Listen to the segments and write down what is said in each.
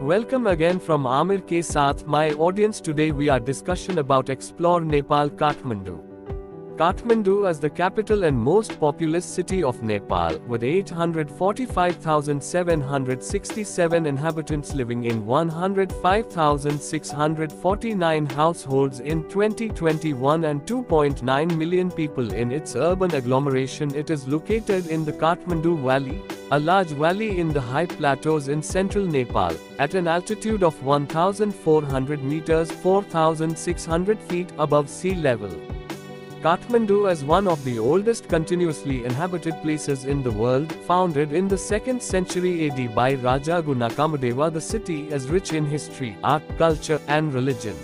Welcome again from Amir ke Saath, my audience. Today we are discussion about explore Nepal Kathmandu. Kathmandu is the capital and most populous city of Nepal, with 845,767 inhabitants living in 105,649 households in 2021 and 2.9 million people in its urban agglomeration. It is located in the Kathmandu Valley, a large valley in the high plateaus in central Nepal, at an altitude of 1,400 meters (4,600 feet) above sea level. Kathmandu is one of the oldest continuously inhabited places in the world, founded in the 2nd century AD by Raja Gunakamadeva. The city is rich in history, art, culture, and religion.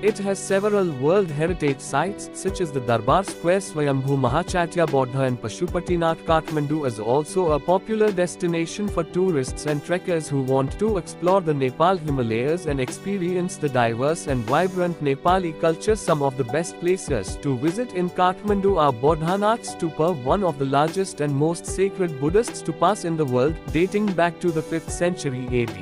It has several World Heritage sites, such as the Darbar Square, Swayambhu Mahachatya Bodha and Pashupatinath. Kathmandu is also a popular destination for tourists and trekkers who want to explore the Nepal Himalayas and experience the diverse and vibrant Nepali culture. Some of the best places to visit in Kathmandu are Bodhanath Stupa, one of the largest and most sacred Buddhist stupas in the world, dating back to the 5th century AD.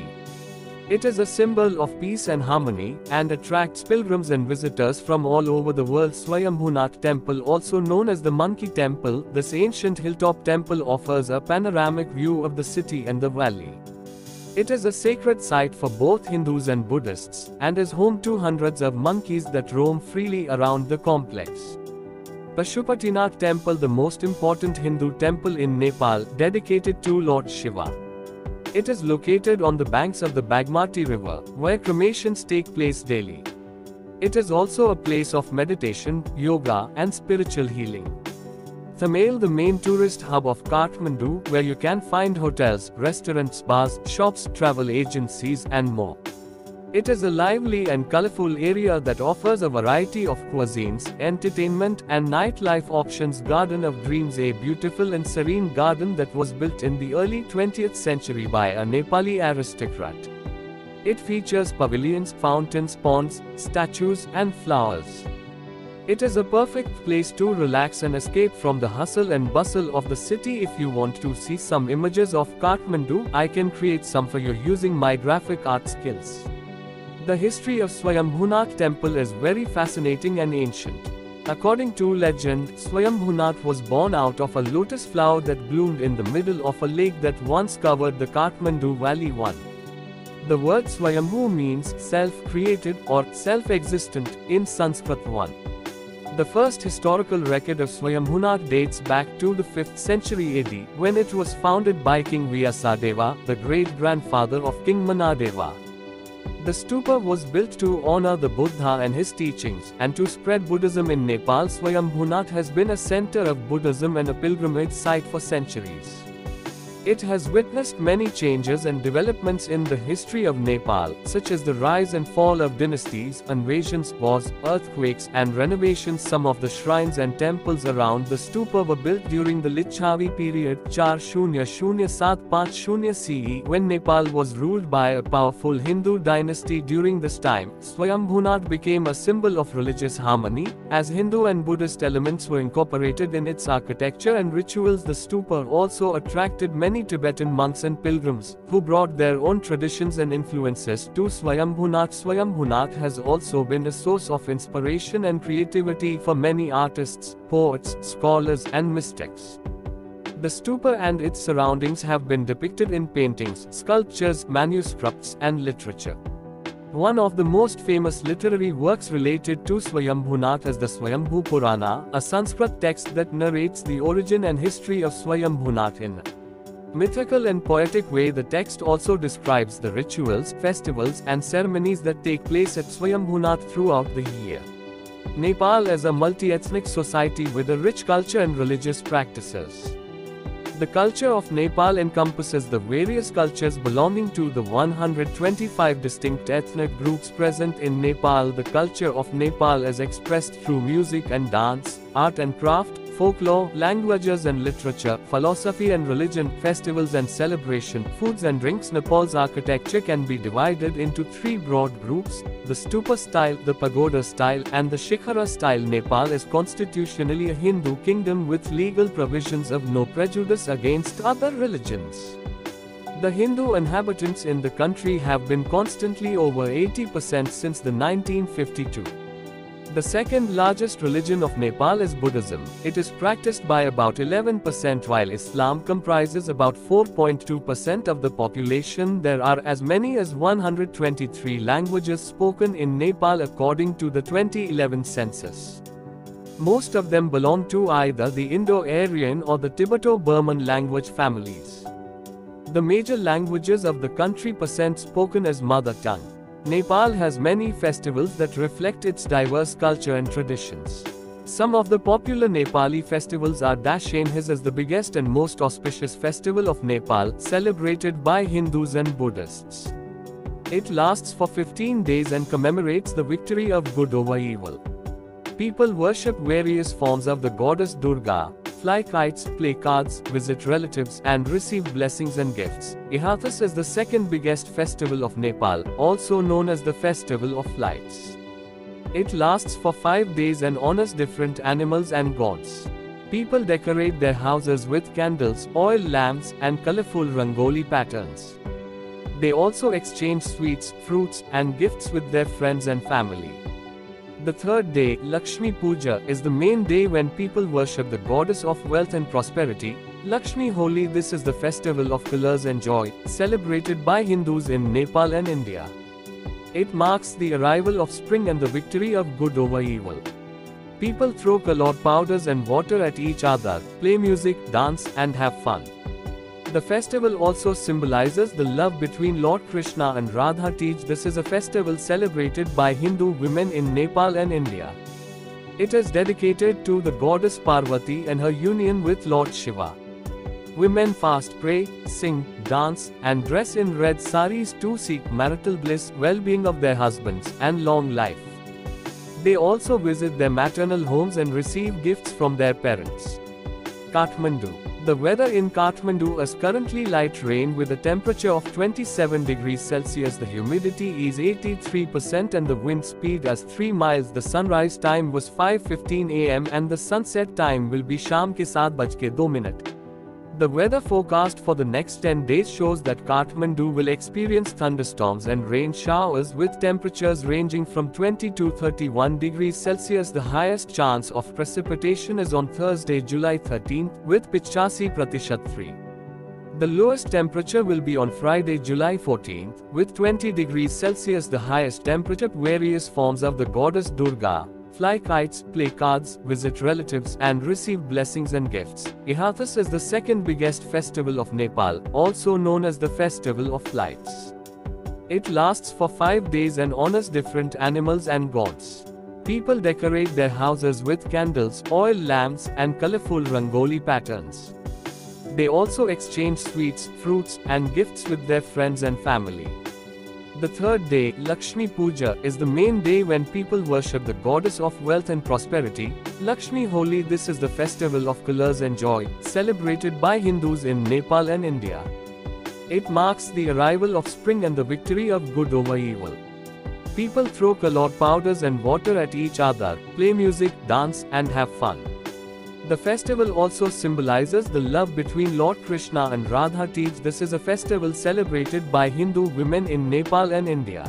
It is a symbol of peace and harmony, and attracts pilgrims and visitors from all over the world. Swayambhunath Temple, also known as the Monkey Temple, this ancient hilltop temple offers a panoramic view of the city and the valley. It is a sacred site for both Hindus and Buddhists, and is home to hundreds of monkeys that roam freely around the complex. Pashupatinath Temple, the most important Hindu temple in Nepal, dedicated to Lord Shiva. It is located on the banks of the Bagmati River, where cremations take place daily. It is also a place of meditation, yoga, and spiritual healing. Thamel, the main tourist hub of Kathmandu, where you can find hotels, restaurants, bars, shops, travel agencies, and more. It is a lively and colorful area that offers a variety of cuisines, entertainment, and nightlife options. Garden of Dreams, a beautiful and serene garden that was built in the early 20th century by a Nepali aristocrat. It features pavilions, fountains, ponds, statues, and flowers. It is a perfect place to relax and escape from the hustle and bustle of the city. If you want to see some images of Kathmandu, I can create some for you using my graphic art skills. The history of Swayambhunath Temple is very fascinating and ancient. According to legend, Swayambhunath was born out of a lotus flower that bloomed in the middle of a lake that once covered the Kathmandu Valley. The word Swayambhu means self-created or self-existent in Sanskrit. The first historical record of Swayambhunath dates back to the 5th century AD, when it was founded by King Vyasadeva, the great-grandfather of King Manadeva. The stupa was built to honor the Buddha and his teachings, and to spread Buddhism in Nepal. Swayambhunath has been a center of Buddhism and a pilgrimage site for centuries. It has witnessed many changes and developments in the history of Nepal, such as the rise and fall of dynasties, invasions, wars, earthquakes, and renovations. Some of the shrines and temples around the stupa were built during the Licchavi period 400750 CE, when Nepal was ruled by a powerful Hindu dynasty. During this time, Swayambhunath became a symbol of religious harmony, as Hindu and Buddhist elements were incorporated in its architecture and rituals. The stupa also attracted many Tibetan monks and pilgrims, who brought their own traditions and influences to Swayambhunath. Swayambhunath has also been a source of inspiration and creativity for many artists, poets, scholars, and mystics. The stupa and its surroundings have been depicted in paintings, sculptures, manuscripts, and literature. One of the most famous literary works related to Swayambhunath is the Swayambhu Purana, a Sanskrit text that narrates the origin and history of Swayambhunath in a mythical and poetic way. The text also describes the rituals, festivals, and ceremonies that take place at Swayambhunath throughout the year. Nepal is a multi-ethnic society with a rich culture and religious practices. The culture of Nepal encompasses the various cultures belonging to the 125 distinct ethnic groups present in Nepal. The culture of Nepal is expressed through music and dance, art and craft, folklore, languages and literature, philosophy and religion, festivals and celebration, foods and drinks. Nepal's architecture can be divided into three broad groups: the stupa style, the pagoda style, and the shikhara style. Nepal is constitutionally a Hindu kingdom with legal provisions of no prejudice against other religions. The Hindu inhabitants in the country have been constantly over 80% since the 1952. The second largest religion of Nepal is Buddhism. It is practiced by about 11% while Islam comprises about 4.2% of the population. There are as many as 123 languages spoken in Nepal according to the 2011 census. Most of them belong to either the Indo-Aryan or the Tibeto-Burman language families. The major languages of the country % spoken as mother tongue. Nepal has many festivals that reflect its diverse culture and traditions. Some of the popular Nepali festivals are Dashain as the biggest and most auspicious festival of Nepal, celebrated by Hindus and Buddhists. It lasts for 15 days and commemorates the victory of good over evil. People worship various forms of the goddess Durga, fly kites, play cards, visit relatives, and receive blessings and gifts. Ihathas is the second biggest festival of Nepal, also known as the Festival of Lights. It lasts for 5 days and honors different animals and gods. People decorate their houses with candles, oil lamps, and colorful rangoli patterns. They also exchange sweets, fruits, and gifts with their friends and family. The third day, Lakshmi Puja, is the main day when people worship the goddess of wealth and prosperity, Lakshmi Holi. This is the festival of colors and joy, celebrated by Hindus in Nepal and India. It marks the arrival of spring and the victory of good over evil. People throw colored powders and water at each other, play music, dance, and have fun. The festival also symbolizes the love between Lord Krishna and Radha. This is a festival celebrated by Hindu women in Nepal and India. It is dedicated to the goddess Parvati and her union with Lord Shiva. Women fast, pray, sing, dance, and dress in red saris to seek marital bliss, well-being of their husbands, and long life. They also visit their maternal homes and receive gifts from their parents. Kathmandu. The weather in Kathmandu is currently light rain with a temperature of 27 degrees Celsius. The humidity is 83% and the wind speed is 3 miles. The sunrise time was 5:15 am and the sunset time will be शाम के 7:02. The weather forecast for the next 10 days shows that Kathmandu will experience thunderstorms and rain showers with temperatures ranging from 20 to 31 degrees Celsius. The highest chance of precipitation is on Thursday, July 13th, with 85% free. The lowest temperature will be on Friday, July 14th, with 20 degrees Celsius. The highest temperature. Various forms of the goddess Durga, fly kites, play cards, visit relatives, and receive blessings and gifts. Ihathas is the second biggest festival of Nepal, also known as the Festival of Lights. It lasts for 5 days and honors different animals and gods. People decorate their houses with candles, oil lamps, and colorful rangoli patterns. They also exchange sweets, fruits, and gifts with their friends and family. The third day, Lakshmi Puja, is the main day when people worship the goddess of wealth and prosperity, Lakshmi Holi. This is the festival of colors and joy, celebrated by Hindus in Nepal and India. It marks the arrival of spring and the victory of good over evil. People throw colored powders and water at each other, play music, dance, and have fun. The festival also symbolizes the love between Lord Krishna and Radha. This is a festival celebrated by Hindu women in Nepal and India.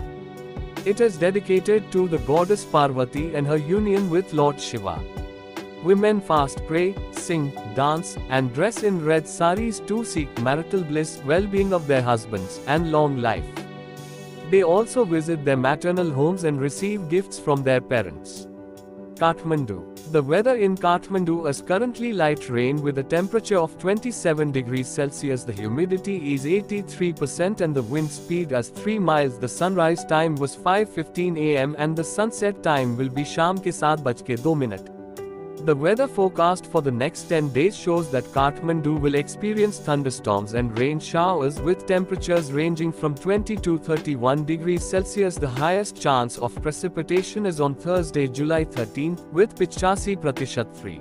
It is dedicated to the goddess Parvati and her union with Lord Shiva. Women fast, pray, sing, dance, and dress in red saris to seek marital bliss, well-being of their husbands, and long life. They also visit their maternal homes and receive gifts from their parents. Kathmandu. The weather in Kathmandu is currently light rain with a temperature of 27 degrees Celsius. The humidity is 83% and the wind speed is 3 miles. The sunrise time was 5:15 am and the sunset time will be शाम के 7:02. The weather forecast for the next 10 days shows that Kathmandu will experience thunderstorms and rain showers with temperatures ranging from 20 to 31 degrees Celsius. The highest chance of precipitation is on Thursday, July 13th, with 85% free.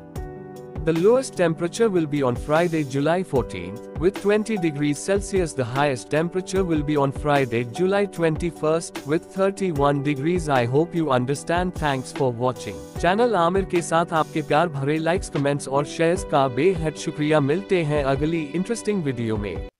The lowest temperature will be on Friday, July 14th, with 20 degrees Celsius. The highest temperature will be on Friday, July 21st, with 31 degrees. I hope you understand. Thanks for watching. Channel Aamir के साथ आपके प्यार भरे likes, comments और shares का बेहद शुक्रिया। मिलते हैं अगली इंटरेस्टिंग वीडियो में।